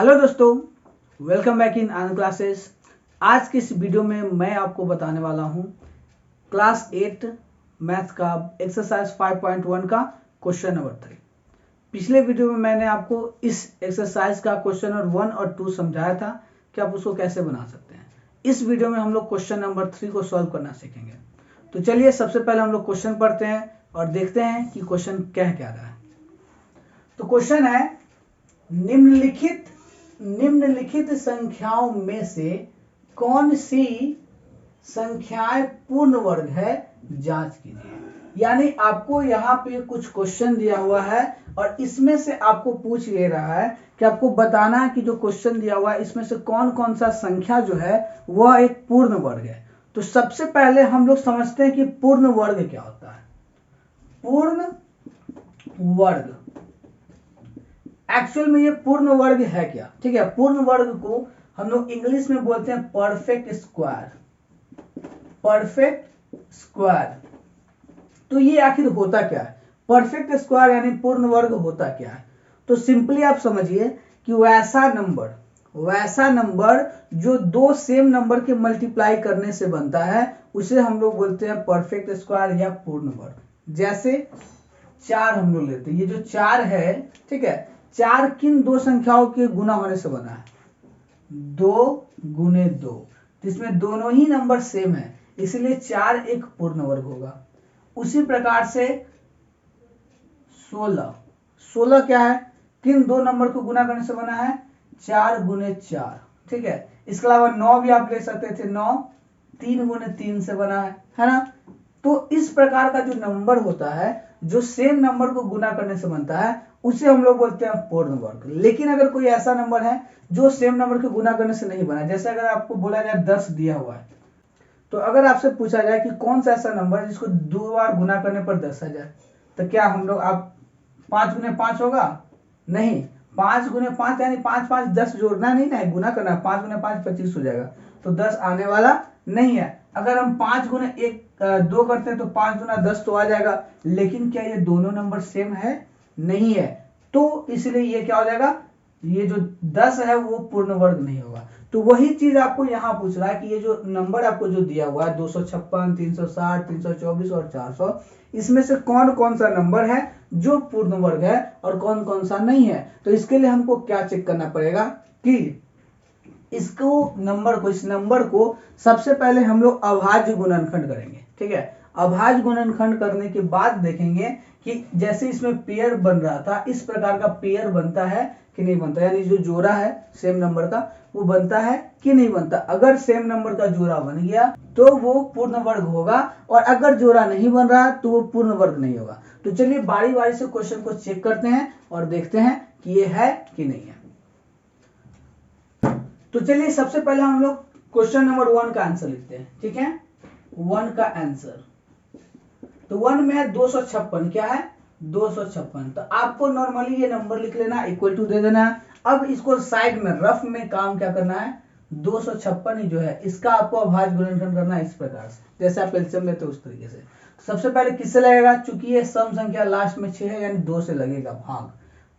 Hello दोस्तों, welcome back in Anand classes. आज की इस वीडियो में मैं आपको बताने वाला हूं क्लास 8 मैथ का एक्सरसाइज 5.1 का क्वेश्चन नंबर 3। पिछले वीडियो में मैंने आपको इस एक्सरसाइज का क्वेश्चन नंबर 1 और 2 समझाया था कि आप उसको कैसे बना सकते हैं। इस वीडियो में हम लोग क्वेश्चन नंबर 3 को सॉल्व करना सीखेंगे। तो चलिए सबसे पहले हम लोग क्वेश्चन पढ़ते हैं और देखते हैं कि क्वेश्चन कह क्या रहा है। तो क्वेश्चन है, निम्नलिखित संख्याओं में से कौन सी संख्याएं पूर्ण वर्ग है, जांच कीजिए। यानी आपको यहाँ पे कुछ क्वेश्चन दिया हुआ है और इसमें से आपको पूछ ले रहा है कि आपको बताना है कि जो क्वेश्चन दिया हुआ है इसमें से कौन कौन सा संख्या जो है वह एक पूर्ण वर्ग है। तो सबसे पहले हम लोग समझते हैं कि पूर्ण वर्ग क्या होता है। पूर्ण वर्ग एक्चुअल में ये पूर्ण वर्ग है क्या, ठीक है। पूर्ण वर्ग को हम लोग इंग्लिश में बोलते हैं परफेक्ट स्क्वायर। परफेक्ट स्क्वायर, तो ये आखिर होता क्या है? परफेक्ट स्क्वायर यानी पूर्ण वर्ग होता क्या है? तो सिंपली आप समझिए कि वैसा नंबर जो दो सेम नंबर के मल्टीप्लाई करने से बनता है उसे हम लोग बोलते हैं परफेक्ट स्क्वायर या पूर्ण वर्ग। जैसे 4 हम लोग लेते हैं, ये जो 4 है, ठीक है, 4 किन दो संख्याओं के गुना होने से बना है? 2 गुने 2, जिसमें दोनों ही नंबर सेम है, इसलिए 4 एक पूर्ण वर्ग होगा। उसी प्रकार से 16 क्या है? किन दो नंबर को गुना करने से बना है? 4 गुने 4, ठीक है। इसके अलावा 9 भी आप ले सकते थे, 9 3 गुने 3 से बना है ना। तो इस प्रकार का जो नंबर होता है जो सेम नंबर को गुना करने से बनता है उसे हम लोग बोलते हैं पूर्ण वर्ग। लेकिन अगर कोई ऐसा नंबर है जो सेम नंबर के गुना करने से नहीं बना, जैसे अगर आपको बोला जाए 10 दिया हुआ है, तो अगर आपसे पूछा जाए कि कौन सा ऐसा नंबर जिसको 2 बार गुना करने पर 10 आ जाए, तो क्या हम लोग आप 5 गुने 5 होगा? नहीं, 5 गुने 5 यानी 5 5 10 जोड़ना नहीं ना, गुना करना। 5 गुने 5 25 हो जाएगा, तो 10 आने वाला नहीं है। अगर हम 5 गुने 2 करते हैं तो 5 गुना 10 तो आ जाएगा, लेकिन क्या ये दोनों नंबर सेम है? नहीं है, तो इसलिए ये क्या हो जाएगा? ये जो 10 है वो पूर्ण वर्ग नहीं होगा। तो वही चीज आपको यहाँ पूछ रहा है कि ये जो नंबर आपको जो दिया हुआ है 256, 360, 324 और 400, इसमें से कौन कौन सा नंबर है जो पूर्ण वर्ग है और कौन कौन सा नहीं है। तो इसके लिए हमको क्या चेक करना पड़ेगा कि इस नंबर को सबसे पहले हम लोग अभाज्य गुणनखंड करेंगे, ठीक है। अभाज्य गुणनखंड करने के बाद देखेंगे कि जैसे इसमें पेयर बन रहा था इस प्रकार का पेयर बनता है कि नहीं बनता, यानी जो जोड़ा है सेम नंबर का वो बनता है कि नहीं बनता। अगर सेम नंबर का जोड़ा बन गया तो वो पूर्ण वर्ग होगा, और अगर जोड़ा नहीं बन रहा तो वो पूर्ण वर्ग नहीं होगा। तो चलिए बारी बारी से क्वेश्चन को चेक करते हैं और देखते हैं कि ये है कि नहीं है। तो चलिए सबसे पहले हम लोग क्वेश्चन नंबर 1 का आंसर लिखते हैं, ठीक है। 1 का आंसर, तो 1 में है 256, क्या है? 256। तो आपको नॉर्मली ये नंबर लिख लेना, इक्वल टू दे देना। अब इसको साइड में रफ में काम क्या करना है? 256 ही जो है इसका आपको अभाज्य गुणनखंड करना है इस प्रकार से, जैसे आप एलसीएम लेते हो उस तरीके से। सबसे पहले किससे लगेगा? चूंकि ये सम संख्या लास्ट में 6 है यानी 2 से लगेगा भाग,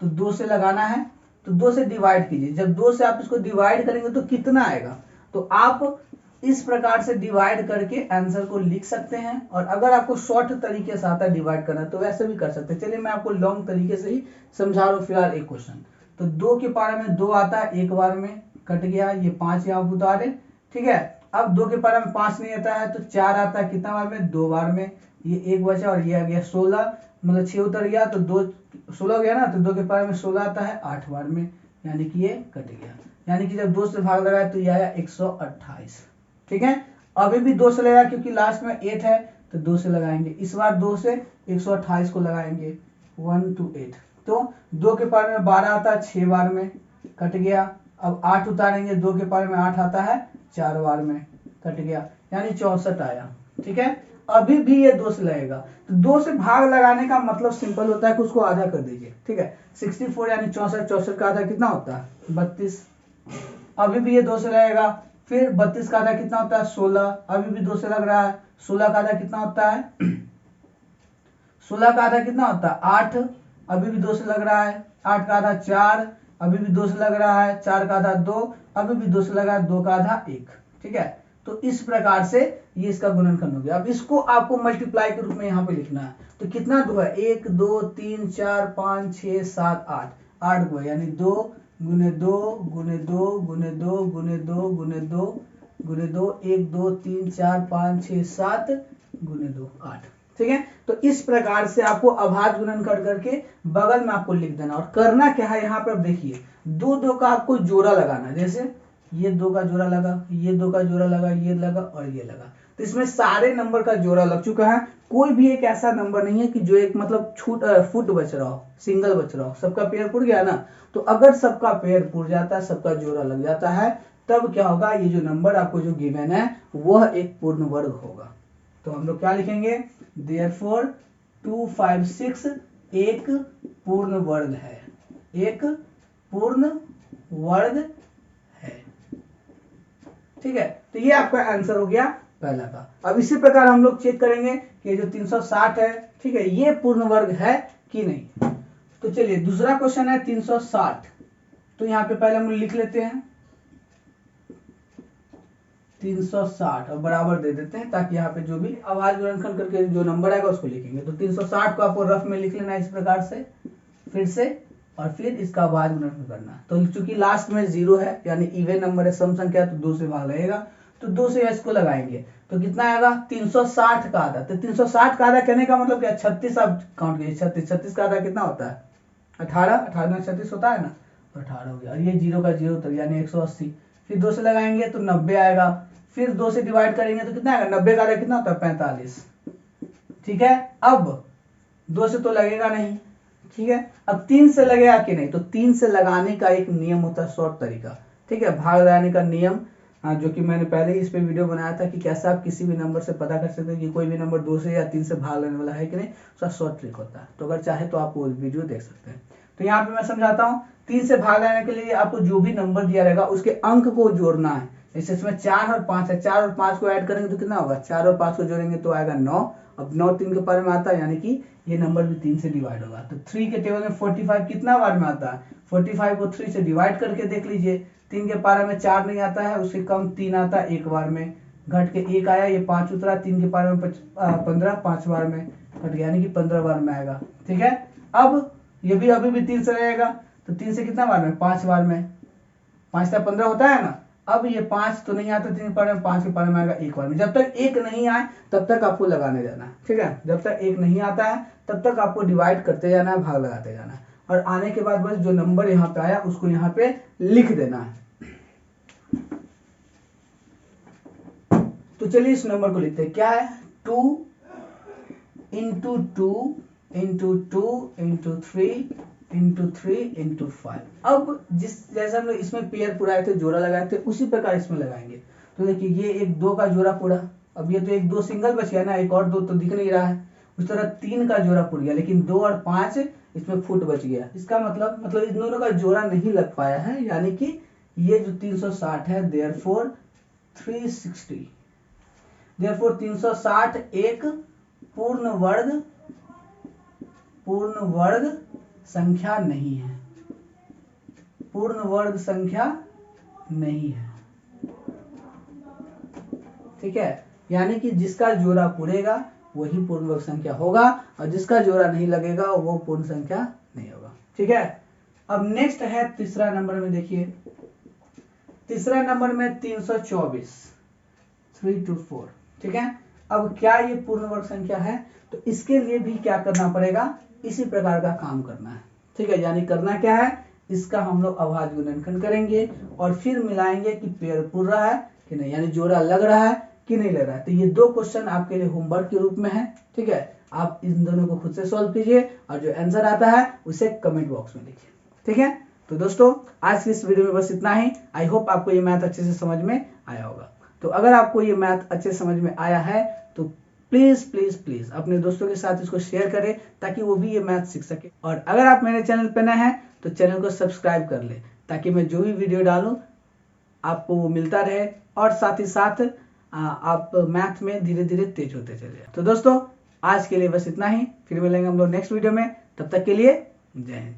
तो 2 से लगाना है। तो 2 से डिवाइड कीजिए, जब 2 से आप इसको डिवाइड करेंगे तो कितना आएगा? तो आप इस प्रकार से डिवाइड करके आंसर को लिख सकते हैं, और अगर आपको शॉर्ट तरीके से आता है डिवाइड करना तो वैसे भी कर सकते हैं। चलिए मैं आपको लॉन्ग तरीके से ही समझा रहा हूँ फिलहाल एक क्वेश्चन। तो 2 के पारे में 2 आता है, एक बार में कट गया, ये 5 यहाँ उतारे, ठीक है। अब 2 के पारे में 5 नहीं आता है तो 4 आता है, कितना बार में? 2 बार में, ये एक बचा और ये आ गया 16, मतलब 6 उतर गया तो 2 16 हो गया ना, तो 2 के पारे में 16 आता है 8 बार में, यानी कि ये कट गया। यानी कि जब 2 से भाग लगाए तो ये आया 128, ठीक है। अभी भी 2 से लगा क्योंकि लास्ट में 8 है तो 2 से लगाएंगे, इस बार 2 से 128 को लगाएंगे, 1 to 8। तो 2 के पारे में 12 आता है 6 बार में, कट गया। अब 8 उतारेंगे, 2 के पारे में 8 आता है 4 बार में, कट गया, यानी 64 आया, ठीक है। अभी भी ये 2 से लगेगा, तो 2 से भाग लगाने का मतलब सिंपल होता है कि उसको आधा कर दीजिए, ठीक है। 64 यानी 64, 64 का आधा कितना होता है? 32। अभी भी ये 2 से लगेगा, फिर 32 का आधा कितना होता है? 16, अभी भी 2 से लग रहा है। 16 का आधा कितना होता है? 16 का आधा कितना होता है? 8, अभी भी 2 से लग रहा है। 8 का आधा 4, अभी भी 2 से लग रहा है, 4 का आधा 2, अभी भी 2 से लगा है, 2 का आधा 1। ठीक है, तो इस प्रकार से ये इसका गुणनखंड हो गया। अब इसको आपको मल्टीप्लाई के रूप में यहाँ पे लिखना है। तो कितना 2 है, 1 2 3 4 5 6 7 8, 8 को यानी 2 गुने 2 गुने 2 गुने 2 गुने 2 गुने 2 गुने 2, 1 2 3 4 5 6 7 गुने 2 8। ठीक है, तो इस प्रकार से आपको अभाज्य गुणनखंड करके बगल में आपको लिख देना। और करना क्या है, यहाँ पर देखिए 2 2 का आपको जोड़ा लगाना। जैसे ये 2 का जोड़ा लगा, ये 2 का जोड़ा लगा, ये लगा और ये लगा। तो इसमें सारे नंबर का जोड़ा लग चुका है। कोई भी एक ऐसा नंबर नहीं है कि जो एक मतलब फुट बच रहा हो, सिंगल बच रहा हो। सबका पेयर पुर गया ना। तो अगर सबका पेयर पुर जाता है, सबका जोड़ा लग जाता है, तब क्या होगा, ये जो नंबर आपको जो गिवन है वह एक पूर्ण वर्ग होगा। तो हम लोग क्या लिखेंगे, देयरफॉर 256 एक पूर्ण वर्ग है, एक पूर्ण वर्ग है। ठीक है, तो ये आपका आंसर हो गया पहला का। अब इसी प्रकार हम लोग चेक करेंगे कि जो 360 है, ठीक है, ये पूर्ण वर्ग है कि नहीं। तो चलिए दूसरा क्वेश्चन है 360। तो यहाँ पे पहले हम लिख लेते हैं 360 और बराबर दे देते हैं, ताकि यहाँ पे जो भी अभाज्य गुणनखंड करके जो नंबर आएगा उसको लिखेंगे। तो 360 को आपको रफ में लिख लेना है इस प्रकार से, फिर से, और फिर इसका अभाज्य गुणनखंड करना। तो चूंकि लास्ट में 0 है यानी इवन नंबर है, सम संख्या, तो 2 से भाग लगेगा। तो 2 से इसको लगाएंगे तो कितना आएगा, 360 का आधा। तो 360 का आधा कहने का मतलब क्या, 36 आप काउंट कीजिए, 36 का आधा कितना होता है, 18, 18 में 36 होता है ना, तो 18 हो गया। और ये 0 का 0 तक यानी 180। फिर 2 से लगाएंगे तो 90 आएगा। फिर 2 से डिवाइड करेंगे तो कितना आएगा, 90 का आधा कितना होता है, 45। ठीक है, अब 2 से तो लगेगा नहीं। ठीक है, अब 3 से लगेगा कि नहीं, तो 3 से लगाने का एक नियम होता है, शॉर्ट तरीका। ठीक है, भाग लगाने का नियम, जो कि मैंने पहले ही इस पे वीडियो बनाया था कि कैसे आप किसी भी नंबर से पता कर सकते हैं कि कोई भी नंबर 2 से या 3 से भाग लेने वाला है कि नहीं। उसका शॉर्ट ट्रिक होता है। तो अगर चाहे तो आप वो वीडियो देख सकते हैं। तो यहाँ पे मैं समझाता हूँ, 3 से भाग लेने के लिए आपको जो भी नंबर दिया रहेगा उसके अंक को जोड़ना है। जैसे इसमें 4 और 5 है, 4 और 5 को ऐड करेंगे तो कितना होगा, 4 और 5 को जोड़ेंगे तो आएगा 9। अब 9 3 के पारे में आता है, यानी कि ये नंबर भी 3 से डिवाइड होगा। तो 3 के टेबल में 45 कितना बार में आता है, 45 को 3 से डिवाइड करके देख लीजिए। 3 के पारे में 4 नहीं आता है, उससे कम 3 आता है, एक बार में घट के 1 आया, ये 5 उतरा, 3 के पारे में 15, 5 बार में घट गया, यानी कि 15 बार में आएगा। ठीक है, अब ये भी अभी भी 3 से रहेगा, तो 3 से कितना बार में, 5 बार में, 5 से 15 होता है ना। अब ये 5 तो नहीं आता 3 के पारे में, 5 के पारे में आएगा एक बार में। जब तक 1 नहीं आए तब तक आपको लगाने जाना है। ठीक है, जब तक 1 नहीं आता है तब तक आपको डिवाइड करते जाना है, भाग लगाते जाना है। और आने के बाद बस जो नंबर यहाँ पे आया उसको यहाँ पे लिख देना है। तो चलिए इस नंबर को लिखते हैं, क्या है, 2 into 2 into 2 into 3 into 3 into 5। अब जैसे हम लोग इसमें पेयर पुराए थे, जोड़ा लगाए थे, उसी प्रकार इसमें लगाएंगे। तो देखिए ये एक 2 का जोड़ा पूरा, अब ये तो एक 2 सिंगल बच गया ना, एक और 2 तो दिख नहीं रहा है। उस तरह 3 का जोड़ा पुर गया, लेकिन 2 और 5 इसमें फुट बच गया। इसका मतलब इन दोनों का जोड़ा नहीं लग पाया है, यानी कि ये जो 360 है, देयरफॉर 360, देयरफॉर 360 एक पूर्ण वर्ग संख्या नहीं है, पूर्ण वर्ग संख्या नहीं है। ठीक है, यानी कि जिसका जोड़ा पुरेगा वही पूर्ण वर्ग संख्या होगा, और जिसका जोड़ा नहीं लगेगा वो पूर्ण संख्या नहीं होगा। ठीक है, अब नेक्स्ट है तीसरा नंबर में। देखिए तीसरा नंबर में 324, 324। ठीक है, अब क्या ये पूर्ण वर्ग संख्या है, तो इसके लिए भी क्या करना पड़ेगा, इसी प्रकार का काम करना है। ठीक है, यानी करना क्या है, इसका हम लोग अभाज्य गुणनखंड करेंगे और फिर मिलाएंगे कि पेयर पुर रहा है कि नहीं, यानी जोड़ा लग रहा है कि नहीं लग रहा है। तो ये 2 क्वेश्चन आपके लिए होमवर्क के रूप में है। ठीक है, आप इन दोनों को खुद से सॉल्व कीजिए और जो आंसर आता है उसे कमेंट बॉक्स में लिखिए। ठीक है, तो दोस्तों आज की इस वीडियो में बस इतना ही। आई होप आपको ये मैथ अच्छे से समझ में आया होगा। तो अगर आपको ये मैथ अच्छे समझ में आया है तो प्लीज प्लीज प्लीज अपने दोस्तों के साथ इसको शेयर करें, ताकि वो भी ये मैथ सीख सके। और अगर आप मेरे चैनल पर नए हैं तो चैनल को सब्सक्राइब कर ले, ताकि मैं जो भी वीडियो डालूं आपको वो मिलता रहे, और साथ ही साथ आप मैथ में धीरे धीरे तेज होते चले। तो दोस्तों आज के लिए बस इतना ही, फिर मिलेंगे हम लोग नेक्स्ट वीडियो में। तब तक के लिए जय हिंद।